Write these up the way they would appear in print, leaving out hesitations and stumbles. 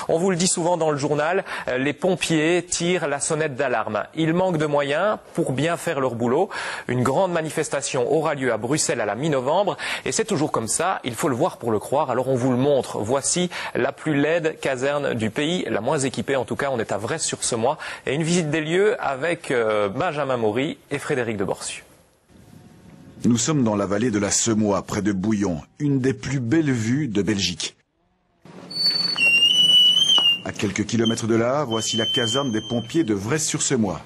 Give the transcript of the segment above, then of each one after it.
On vous le dit souvent dans le journal, les pompiers tirent la sonnette d'alarme. Ils manquent de moyens pour bien faire leur boulot. Une grande manifestation aura lieu à Bruxelles à la mi-novembre et c'est toujours comme ça, il faut le voir pour le croire, alors on vous le montre. Voici la plus laide caserne du pays, la moins équipée en tout cas, on est à Vresse-sur-Semois et une visite des lieux avec Benjamin Maury et Frédéric de Borsu. Nous sommes dans la vallée de la Semois, près de Bouillon, une des plus belles vues de Belgique. À quelques kilomètres de là, voici la caserne des pompiers de Vresse-sur-Semois,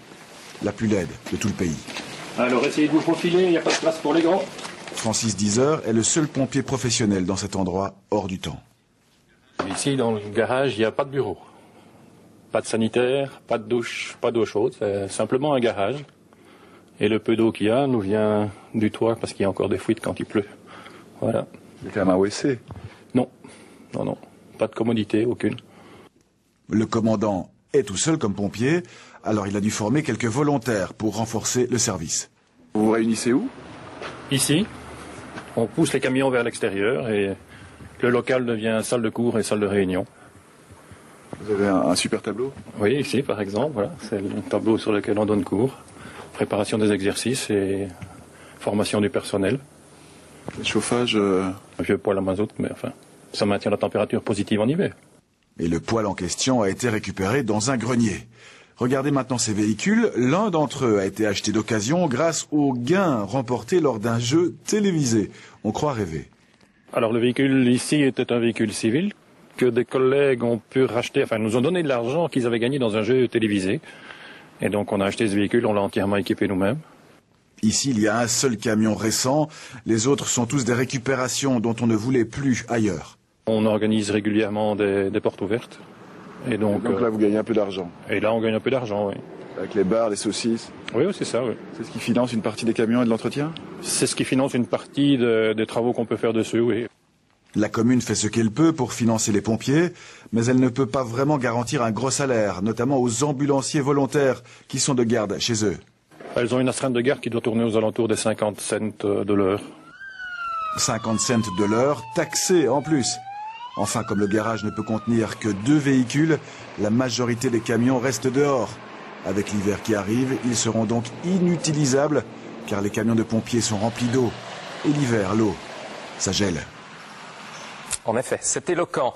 la plus laide de tout le pays. Alors essayez de vous profiler, il n'y a pas de place pour les grands. Francis Dizer est le seul pompier professionnel dans cet endroit hors du temps. Ici, dans le garage, il n'y a pas de bureau. Pas de sanitaire, pas de douche, pas d'eau chaude, c'est simplement un garage. Et le peu d'eau qu'il y a nous vient du toit parce qu'il y a encore des fuites quand il pleut. Voilà. Il y a quand même un WC. Non, non, non, pas de commodité, aucune. Le commandant est tout seul comme pompier, alors il a dû former quelques volontaires pour renforcer le service. Vous vous réunissez où? Ici, on pousse les camions vers l'extérieur et le local devient salle de cours et salle de réunion. Vous avez un super tableau? Oui, ici par exemple, voilà, c'est le tableau sur lequel on donne cours. Préparation des exercices et formation du personnel. Le chauffage Un vieux poêle à mazout, mais enfin, ça maintient la température positive en hiver. Et le poêle en question a été récupéré dans un grenier. Regardez maintenant ces véhicules. L'un d'entre eux a été acheté d'occasion grâce aux gains remportés lors d'un jeu télévisé. On croit rêver. Alors le véhicule ici était un véhicule civil que des collègues ont pu racheter, enfin nous ont donné de l'argent qu'ils avaient gagné dans un jeu télévisé. Et donc on a acheté ce véhicule, on l'a entièrement équipé nous-mêmes. Ici, il y a un seul camion récent. Les autres sont tous des récupérations dont on ne voulait plus ailleurs. On organise régulièrement des portes ouvertes. Et donc là, vous gagnez un peu d'argent. Et là, on gagne un peu d'argent, oui. Avec les bars, les saucisses. Oui, c'est ça, oui. C'est ce qui finance une partie des camions et de l'entretien? C'est ce qui finance une partie des travaux qu'on peut faire dessus, oui. La commune fait ce qu'elle peut pour financer les pompiers, mais elle ne peut pas vraiment garantir un gros salaire, notamment aux ambulanciers volontaires qui sont de garde chez eux. Elles ont une astreinte de garde qui doit tourner aux alentours des 50 cents de l'heure. 50 cents de l'heure, taxés en plus. Enfin, comme le garage ne peut contenir que 2 véhicules, la majorité des camions restent dehors. Avec l'hiver qui arrive, ils seront donc inutilisables, car les camions de pompiers sont remplis d'eau. Et l'hiver, l'eau, ça gèle. En effet, c'est éloquent.